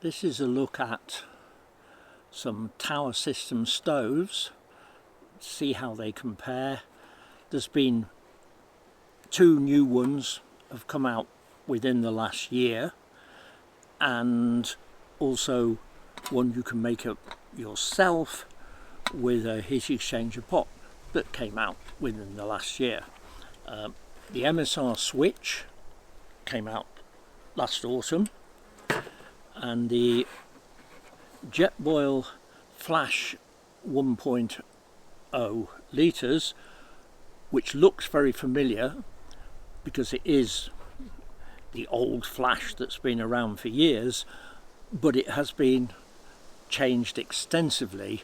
This is a look at some tower system stoves, see how they compare. There's been 2 new ones have come out within the last year, and also one you can make up yourself with a heat exchanger pot that came out within the last year. The MSR Switch came out last autumn, and the Jetboil Flash 1.0 litres, which looks very familiar because it is the old Flash that's been around for years, but it has been changed extensively,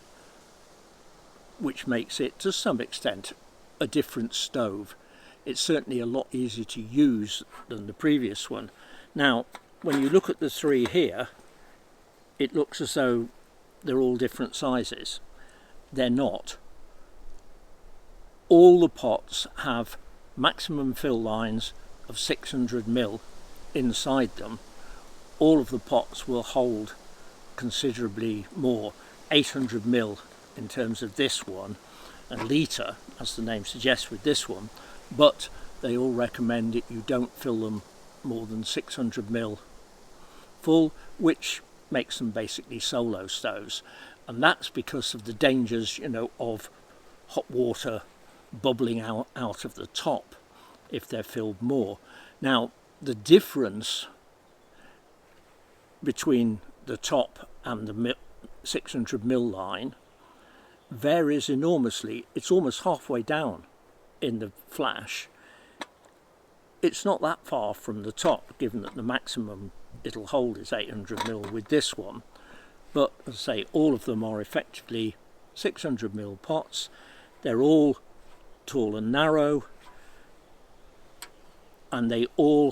which makes it to some extent a different stove. It's certainly a lot easier to use than the previous one. Now, when you look at the 3 here, it looks as though they're all different sizes. They're not. All the pots have maximum fill lines of 600ml inside them. All of the pots will hold considerably more, 800ml in terms of this one, and litre, as the name suggests with this one, but they all recommend that you don't fill them more than 600ml full, which makes them basically solo stoves. And that's because of the dangers, you know, of hot water bubbling out of the top if they're filled more. Now, the difference between the top and the 600ml line varies enormously. It's almost halfway down in the Flash. It's not that far from the top, given that the maximum it'll hold is 800ml with this one. But as I say, all of them are effectively 600ml pots. They're all tall and narrow, and they're all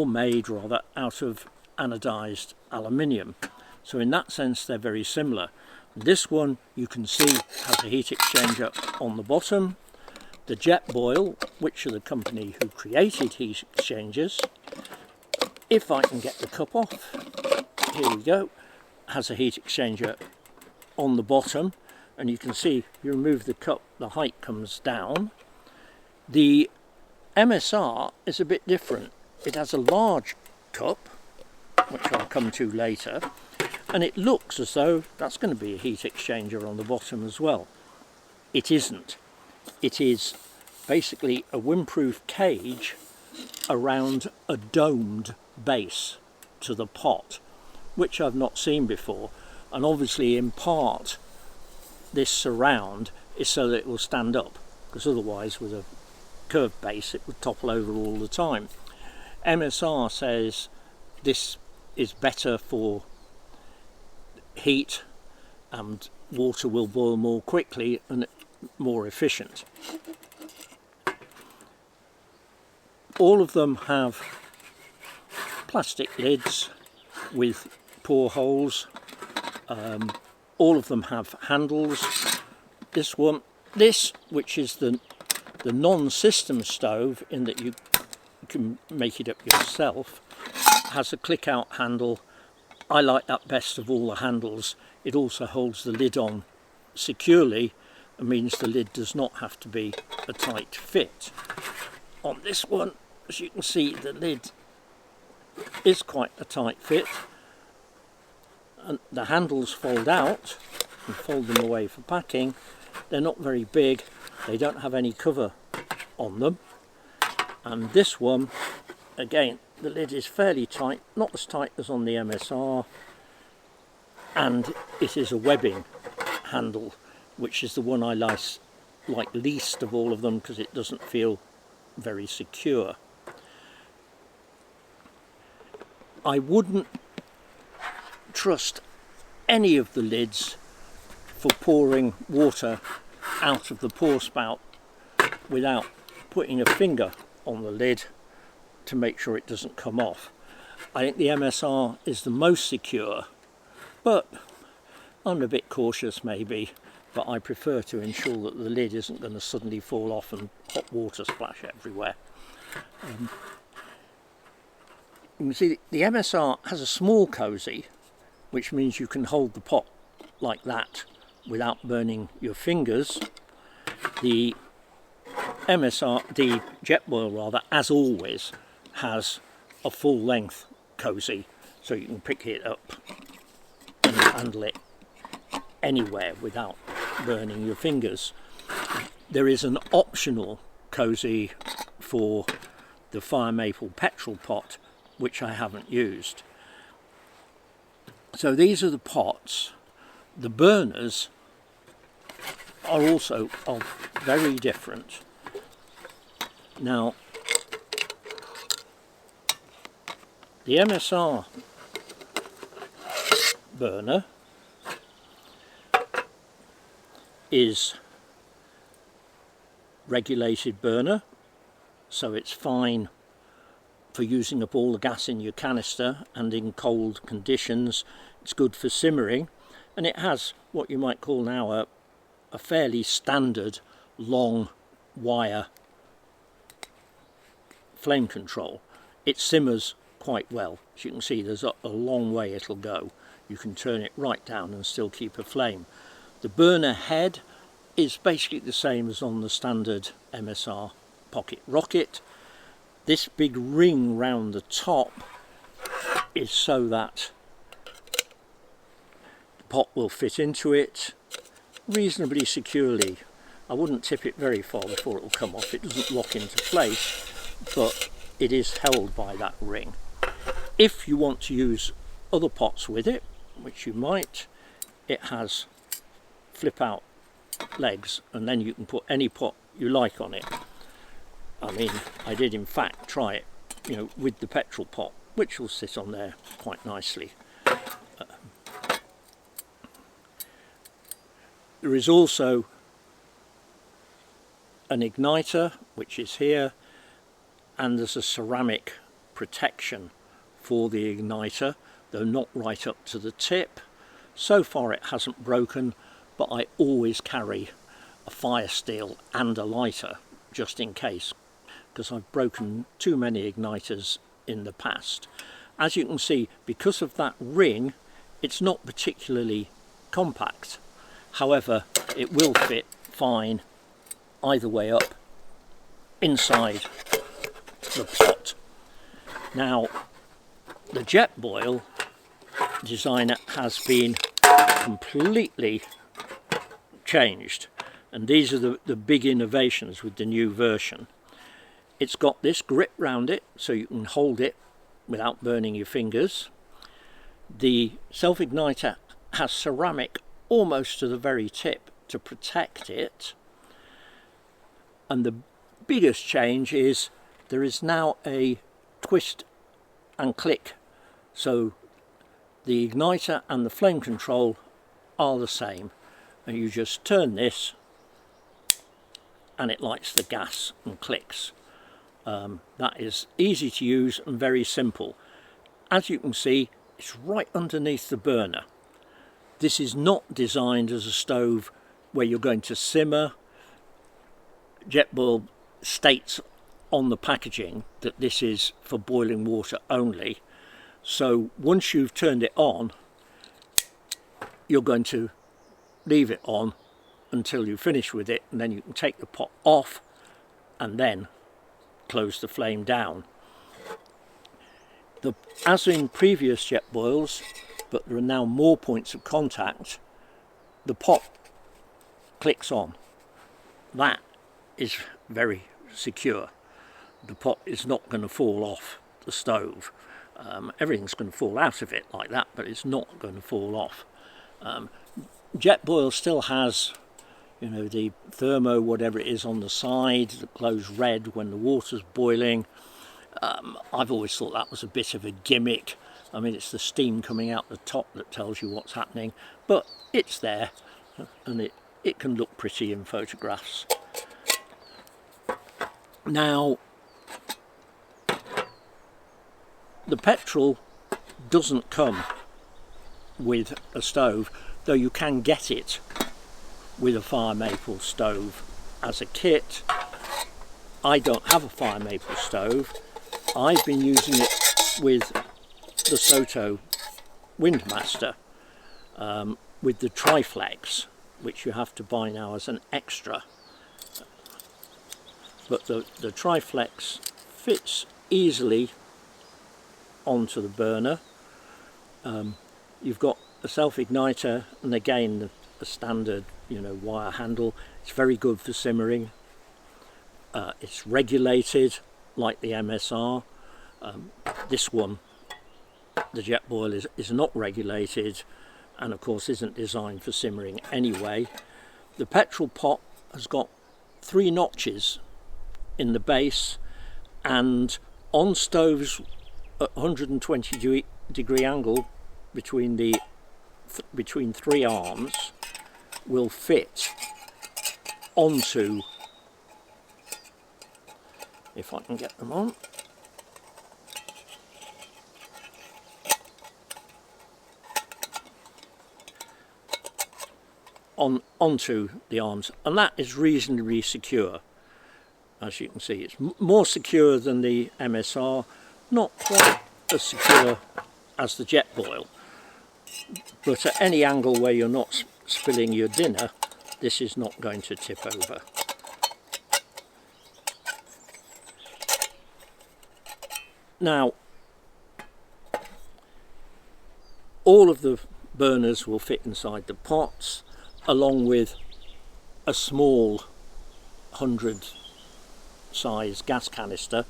made rather out of anodized aluminium. So in that sense they're very similar. This one, you can see, has a heat exchanger on the bottom. The Jetboil, which are the company who created heat exchangers, if I can get the cup off, here we go, has a heat exchanger on the bottom, and you can see, if you remove the cup, the height comes down. The MSR is a bit different. It has a large cup, which I'll come to later, and it looks as though that's going to be a heat exchanger on the bottom as well. It isn't. It is basically a windproof cage around a domed base to the pot, which I've not seen before. And obviously, in part, this surround is so that it will stand up, because otherwise with a curved base it would topple over all the time. MSR says this is better for heat, and water will boil more quickly and more efficient. All of them have plastic lids with pour holes. All of them have handles. This one, which is the non-system stove, in that you can make it up yourself, has a click out handle. I like that best of all the handles. It also holds the lid on securely, and means the lid does not have to be a tight fit. On this one, as you can see, the lid is quite a tight fit, and the handles fold out and fold them away for packing. They're not very big, they don't have any cover on them. And this one, again, the lid is fairly tight, not as tight as on the MSR, and it is a webbing handle, which is the one I like least of all of them, because it doesn't feel very secure. I wouldn't trust any of the lids for pouring water out of the pour spout without putting a finger on the lid to make sure it doesn't come off. I think the MSR is the most secure, but I'm a bit cautious maybe, but I prefer to ensure that the lid isn't going to suddenly fall off and hot water splash everywhere. You can see the MSR has a small cosy, which means you can hold the pot like that without burning your fingers. The Jetboil rather, as always, has a full length cosy, so you can pick it up and handle it anywhere without burning your fingers. There is an optional cosy for the fire maple petrel pot, which I haven't used. So these are the pots. The burners are also very different. Now, the MSR burner is regulated burner, so it's fine for using up all the gas in your canister, and in cold conditions it's good for simmering, and it has what you might call now a fairly standard long wire flame control. It simmers quite well. As you can see, there's a long way it'll go. You can turn it right down and still keep a flame. The burner head is basically the same as on the standard MSR pocket rocket. This big ring round the top is so that the pot will fit into it reasonably securely. I wouldn't tip it very far before it will come off. It doesn't lock into place, but it is held by that ring. If you want to use other pots with it, which you might, it has flip out legs, and then you can put any pot you like on it. I mean, I did in fact try it, with the petrol pot, which will sit on there quite nicely. There is also an igniter, which is here, and there's a ceramic protection for the igniter, though not right up to the tip. So far it hasn't broken, but I always carry a fire steel and a lighter just in case, because I've broken too many igniters in the past. As you can see, because of that ring, it's not particularly compact. However, it will fit fine either way up inside the pot. Now, the Jetboil design has been completely changed, and these are the big innovations with the new version. It's got this grip round it so you can hold it without burning your fingers. The self-igniter has ceramic almost to the very tip to protect it, and the biggest change is there is now a twist and click, so the igniter and the flame control are the same, and you just turn this and it lights the gas and clicks. That is easy to use and very simple. As you can see, it's right underneath the burner. This is not designed as a stove where you're going to simmer. Jetboil states on the packaging that this is for boiling water only. So once you've turned it on, you're going to leave it on until you finish with it, and then you can take the pot off and then close the flame down. As in previous Jetboils, but there are now more points of contact, the pot clicks on. That is very secure. The pot is not going to fall off the stove. Everything's going to fall out of it like that, but it's not going to fall off. Jetboil still has, the thermo whatever it is on the side that glows red when the water's boiling. I've always thought that was a bit of a gimmick. I mean, it's the steam coming out the top that tells you what's happening, but it's there, and it can look pretty in photographs. Now, the Petrel doesn't come with a stove, though you can get it with a fire maple stove as a kit. I don't have a fire maple stove. I've been using it with the Soto Windmaster with the Treiflex, which you have to buy now as an extra. But the Treiflex fits easily onto the burner. You've got a self-igniter, and again a standard, you know, wire handle. It's very good for simmering. It's regulated like the MSR. This one, the Jetboil, is not regulated, and of course isn't designed for simmering anyway. The Petrel pot has got 3 notches in the base, and on stoves at 120-degree angle between 3 arms will fit onto, if I can get them onto the arms, and that is reasonably secure. As you can see, it's more secure than the MSR, not quite as secure as the Jetboil, but at any angle where you're not spilling your dinner, this is not going to tip over. Now, all of the burners will fit inside the pots, along with a small 100 size gas canister,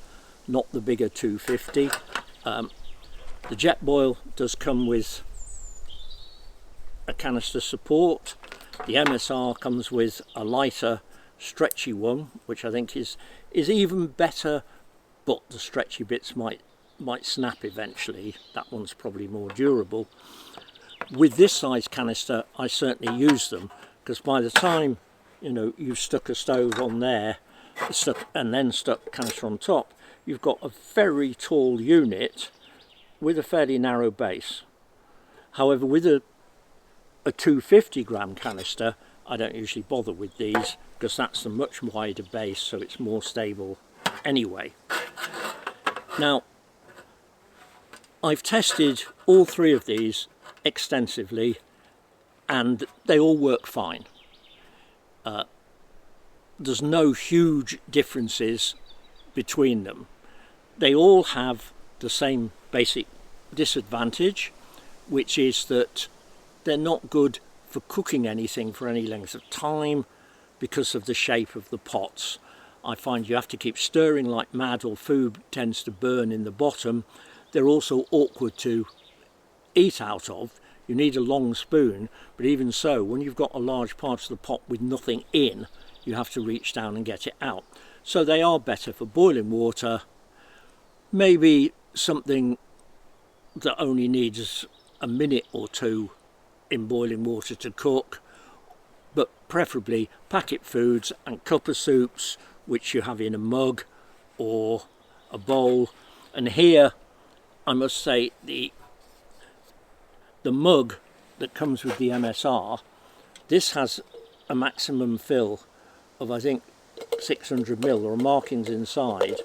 not the bigger 250. The Jetboil does come with a canister support. The MSR comes with a lighter, stretchy one, which I think is even better, but the stretchy bits might snap eventually. That one's probably more durable. With this size canister, I certainly use them, because by the time, you know, you've stuck a stove on there and then stuck canister on top, you've got a very tall unit with a fairly narrow base. However, with a 250 gram canister, I don't usually bother with these, because that's a much wider base, so it's more stable anyway. Now, I've tested all 3 of these extensively, and they all work fine. There's no huge differences between them. They all have the same basic disadvantage, which is that they're not good for cooking anything for any length of time because of the shape of the pots. I find you have to keep stirring like mad, or food tends to burn in the bottom. They're also awkward to eat out of. You need a long spoon, but even so, when you've got a large part of the pot with nothing in, you have to reach down and get it out. So they are better for boiling water, maybe something that only needs a minute or 2 in boiling water to cook, but preferably packet foods and cup of soups, which you have in a mug or a bowl. And here I must say, the mug that comes with the MSR, this has a maximum fill of, I think, 600 ml. There are markings inside,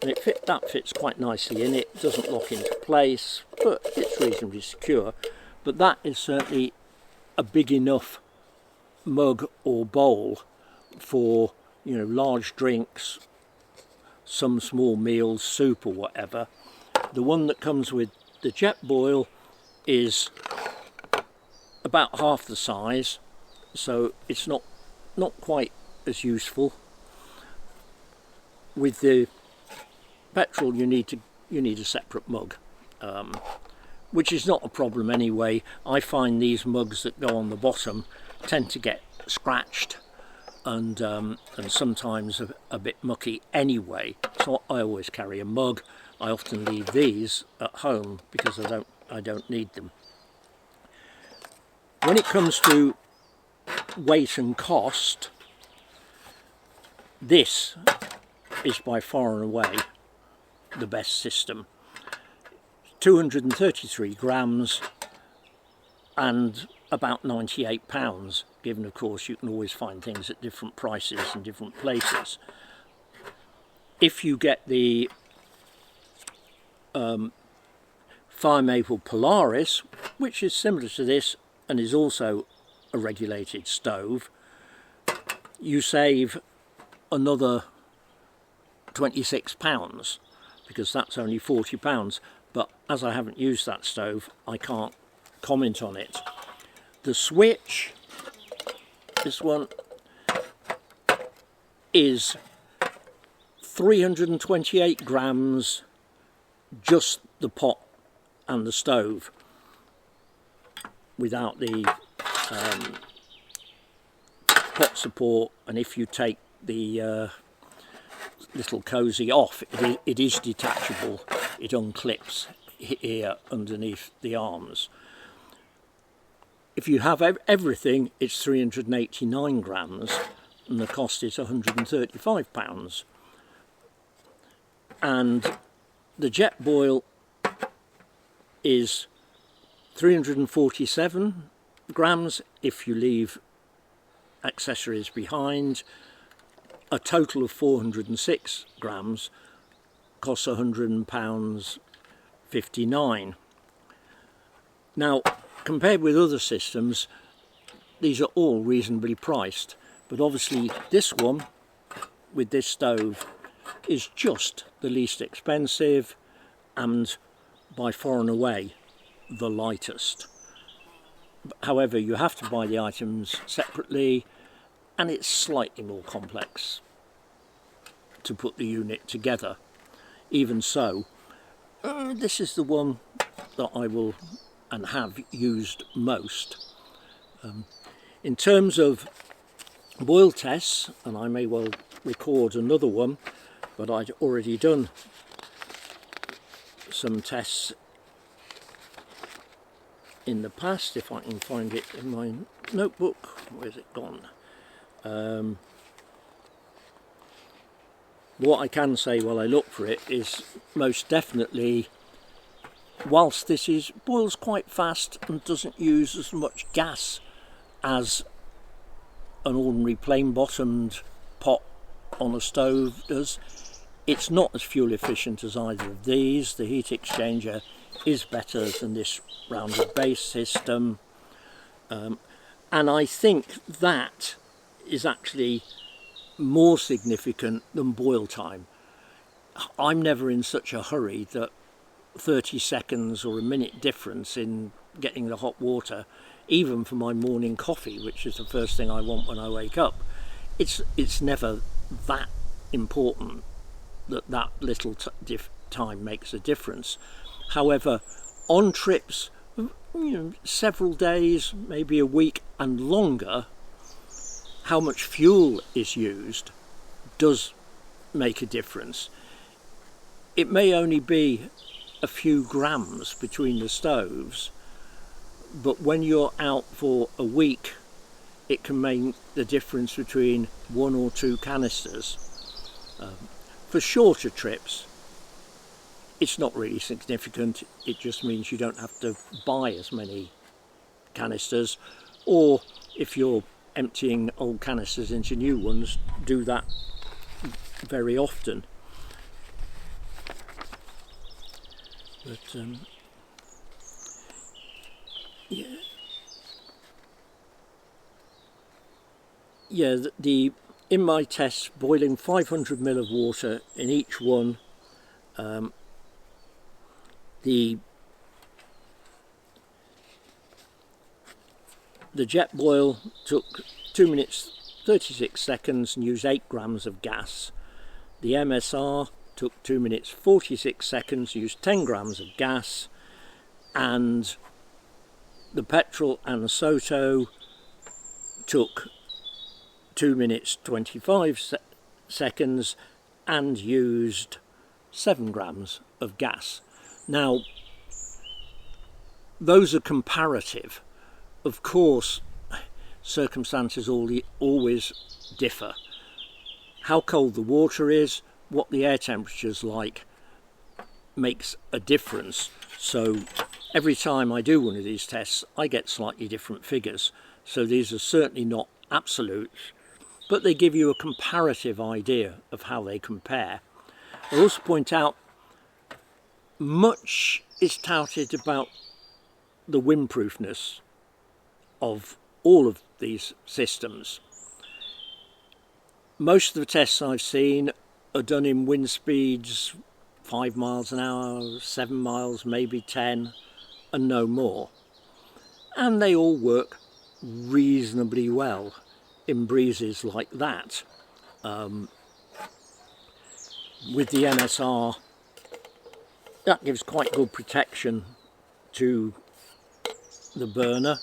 and that fits quite nicely in. It doesn't lock into place, but it's reasonably secure. But that is certainly a big enough mug or bowl for, you know, large drinks, some small meals, soup or whatever. The one that comes with the Jetboil is about half the size, so it's not quite as useful. With the Petrel, you need a separate mug, which is not a problem anyway. I find these mugs that go on the bottom tend to get scratched and sometimes a bit mucky anyway, so I always carry a mug. I often leave these at home because I don't need them. When it comes to weight and cost, this is by far and away the best system. 233 grams and about £98, given of course you can always find things at different prices in different places. If you get the Fire Maple Polaris, which is similar to this and is also a regulated stove, you save another £26 because that's only £40, but as I haven't used that stove I can't comment on it. The Switch, this one, is 328 grams, just the pot and the stove, without the pot support, and if you take the little cosy off, it is detachable, it unclips here underneath the arms. If you have everything, it's 389 grams and the cost is £135. And the Jetboil is 347 grams if you leave accessories behind. A total of 406 grams, costs £100.59. Now, compared with other systems, these are all reasonably priced, but obviously this one with this stove is just the least expensive and by far and away the lightest. However, you have to buy the items separately and it's slightly more complex to put the unit together. Even so, this is the one that I will and have used most. In terms of boil tests, and I may well record another one, but I'd already done some tests in the past, if I can find it in my notebook. Where's it gone? What I can say while I look for it is most definitely, whilst this boils quite fast and doesn't use as much gas as an ordinary plain bottomed pot on a stove does, it's not as fuel efficient as either of these. The heat exchanger is better than this rounded base system, and I think that is actually more significant than boil time. I'm never in such a hurry that 30 seconds or a minute difference in getting the hot water, even for my morning coffee, which is the first thing I want when I wake up, it's never that important that little time makes a difference. However, on trips, several days, maybe a week and longer, how much fuel is used does make a difference. It may only be a few grams between the stoves, but when you're out for a week, it can make the difference between 1 or 2 canisters. For shorter trips, it's not really significant. It just means you don't have to buy as many canisters, or if you're emptying old canisters into new ones, do that very often. But in my tests, boiling 500 ml of water in each one, the Jetboil took 2 minutes 36 seconds and used 8 grams of gas. The MSR took 2 minutes 46 seconds, used 10 grams of gas, and the Petrel and the Soto took 2 minutes 25 seconds and used 7 grams of gas. Now, those are comparative. Of course, circumstances always differ. How cold the water is, what the air temperature is like, makes a difference. So every time I do one of these tests, I get slightly different figures. So these are certainly not absolute, but they give you a comparative idea of how they compare. I also point out, much is touted about the windproofness of all of these systems. Most of the tests I've seen are done in wind speeds 5 miles an hour, 7 miles, maybe 10, and no more. And they all work reasonably well in breezes like that. With the MSR, that gives quite good protection to the burner.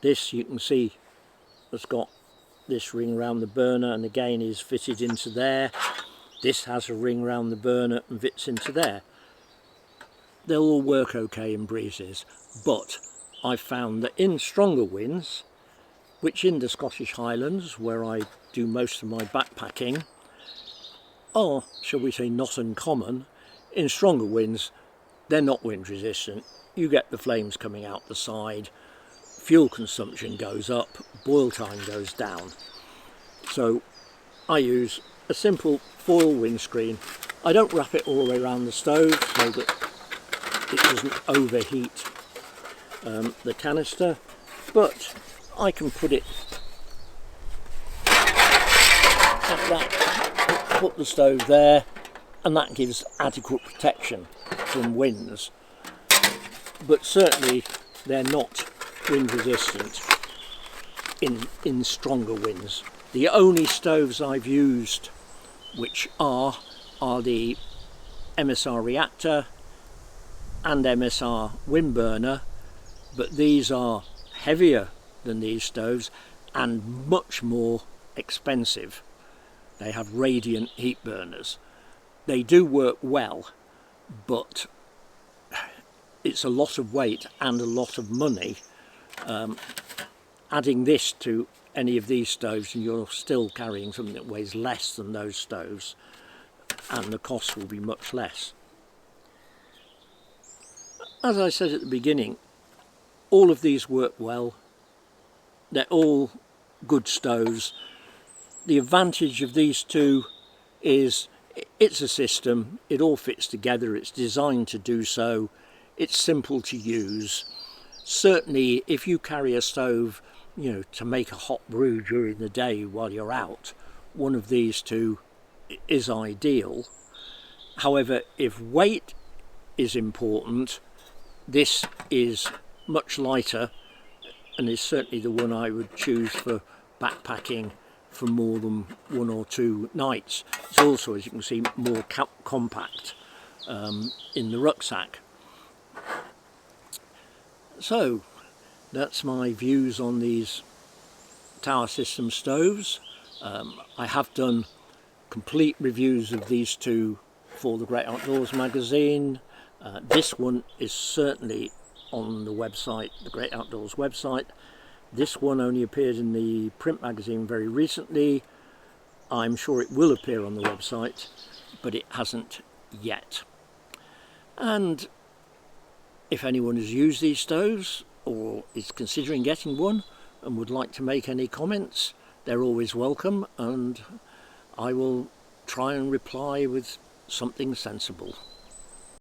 This, you can see, has got this ring around the burner, and again is fitted into there. This has a ring around the burner and fits into there. They'll all work okay in breezes, but I've found that in stronger winds, which in the Scottish Highlands, where I do most of my backpacking, are, shall we say, not uncommon. In stronger winds, they're not wind resistant. You get the flames coming out the side, fuel consumption goes up, boil time goes down. So I use a simple foil windscreen. I don't wrap it all the way around the stove so that it doesn't overheat the canister, but I can put it like that, put the stove there, and that gives adequate protection from winds. But certainly they're not wind resistant in stronger winds. The only stoves I've used which are the MSR reactor and MSR wind burner, but these are heavier than these stoves and much more expensive. They have radiant heat burners. They do work well, but it's a lot of weight and a lot of money. Adding this to any of these stoves, and you're still carrying something that weighs less than those stoves, and the cost will be much less. As I said at the beginning, all of these work well. They're all good stoves. The advantage of these two is it's a system, it all fits together, it's designed to do so, it's simple to use. Certainly if you carry a stove, you know, to make a hot brew during the day while you're out, one of these two is ideal. However, if weight is important, this is much lighter and is certainly the one I would choose for backpacking for more than 1 or 2 nights. It's also, as you can see, more compact in the rucksack. So that's my views on these tower system stoves. I have done complete reviews of these two for the Great Outdoors magazine. This one is certainly on the website, the Great Outdoors website. This one only appeared in the print magazine very recently. I'm sure it will appear on the website, but it hasn't yet. And if anyone has used these stoves or is considering getting one and would like to make any comments, they're always welcome, and I will try and reply with something sensible.